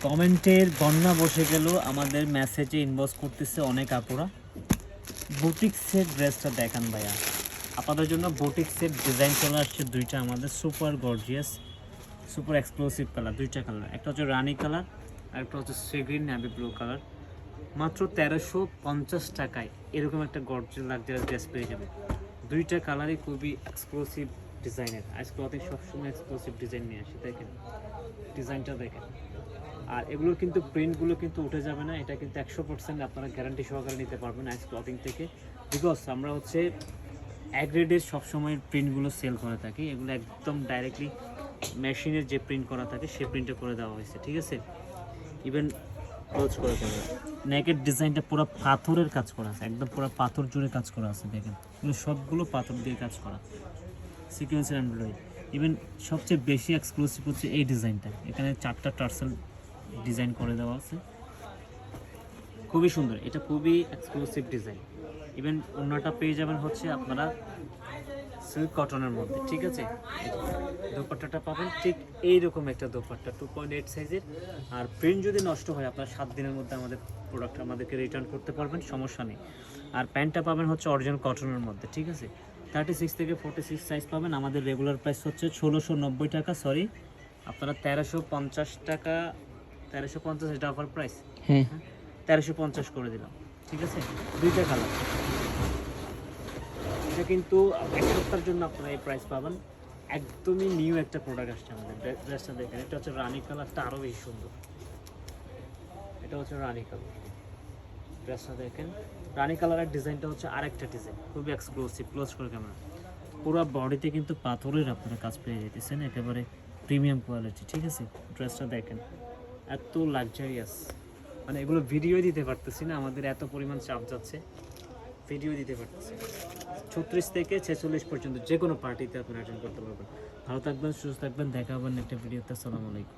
কমেন্টের বন্যা বসে গেল, আমাদের মেসেজে ইনবক্স করতেছে অনেক আপুরা। বুটিক্সের ড্রেসটা দেখান ভাইয়া। আপনাদের জন্য বুটিক্সের ডিজাইন চলে আসছে দুইটা, আমাদের super gorgeous super exclusive colour, দুইটা কালার, একটা হচ্ছে রানি কালার আর একটা হচ্ছে sea green navy blue colour. মাত্র 1350 টাকায় এরকম একটা গর্জিয়াস লাক্সারিয়াস ড্রেস পেয়ে যাবে। দুইটা কালারই খুবই এক্সক্লুসিভ ডিজাইনের। আইস ক্লথিং সবসময় এক্সক্লুসিভ ডিজাইন নিয়ে আসে, দেখেন ডিজাইনটা দেখেন। আর এগুলোর কিন্তু প্রিন্টগুলো কিন্তু উঠে যাবে না, এটা কিন্তু 100% আপনারা গ্যারান্টি সহকারে নিতে পারবেন আইস ক্লথিং থেকে। বিকজ আমরা হচ্ছে অ্যাগ্রেডের সবসময় প্রিন্টগুলো সেল করে থাকি, এগুলো একদম ডাইরেক্টলি মেশিনের যে প্রিন্ট করা থাকে সে প্রিন্টে করে দেওয়া হয়েছে, ঠিক আছে। ইভেন ক্লোজ করে দেবে। নেকের ডিজাইনটা পুরো পাথরের কাজ করা আছে, একদম পুরো পাথর জুড়ে কাজ করা আছে, দেখেন এগুলো সবগুলো পাথর দিয়ে কাজ করা, সিকোয়েন্সের এমব্রয়ডারি। ইভেন সবচেয়ে বেশি এক্সক্লুসিভ হচ্ছে এই ডিজাইনটা, এখানে 4টা টার্সেল ডিজাইন করে দেওয়া আছে, খুবই সুন্দর, এটা খুবই এক্সক্লুসিভ ডিজাইন। ইভেন অন্যটা পেয়ে যাবেন হচ্ছে আপনারা সিল্ক কটনের মধ্যে, ঠিক আছে। দোপাট্টাটা পাবেন ঠিক এইরকম একটা দোপাট্টা 2.8 সাইজের। আর প্রিন্ট যদি নষ্ট হয় আপনার 7 দিনের মধ্যে আমাদের প্রোডাক্ট আমাদেরকে রিটার্ন করতে পারবেন, সমস্যা নেই। আর প্যান্টটা পাবেন হচ্ছে অরিজিনাল কটনের মধ্যে, ঠিক আছে। 36 থেকে 46 সাইজ পাবেন। আমাদের রেগুলার প্রাইস হচ্ছে 1690 টাকা, সরি আপনারা 1350 টাকা, 1350 এটা অফার প্রাইস, হ্যাঁ 1350 করে দিলাম, ঠিক আছে। দুইটা কালার, এটা কিন্তু এক সপ্তাহের জন্য আপনারা এই প্রাইস পাবেন। একদমই নিউ একটা প্রোডাক্ট আসছে আমাদের। ড্রেসটা দেখেন, এটা হচ্ছে রানি কালারটা আরও বেশি সুন্দর, এটা হচ্ছে রানি কালার। ড্রেসটা দেখেন, রানি কালারের ডিজাইনটা হচ্ছে আরেকটা ডিজাইন, খুবই এক্সক্লুসিভ। ক্লোজ করে ক্যামেরা, পুরো বডিতে কিন্তু পাথরের আপনারা কাজ পেয়ে যেতেছেন, একেবারে প্রিমিয়াম কোয়ালিটি, ঠিক আছে। ড্রেসটা দেখেন এত লাক্সারিয়াস, মানে এগুলো ভিডিও দিতে পারতেছি না, আমাদের এত পরিমাণ চাপ যাচ্ছে, ভিডিও দিতে পারতেছি। 36 থেকে 46 পর্যন্ত যে কোনো পার্টিতে আপনারা অ্যাটেন্ড করতে পারবেন। ভালো থাকবেন, সুস্থ থাকবেন, দেখা হবেন একটা ভিডিওতে। আসসালামু আলাইকুম।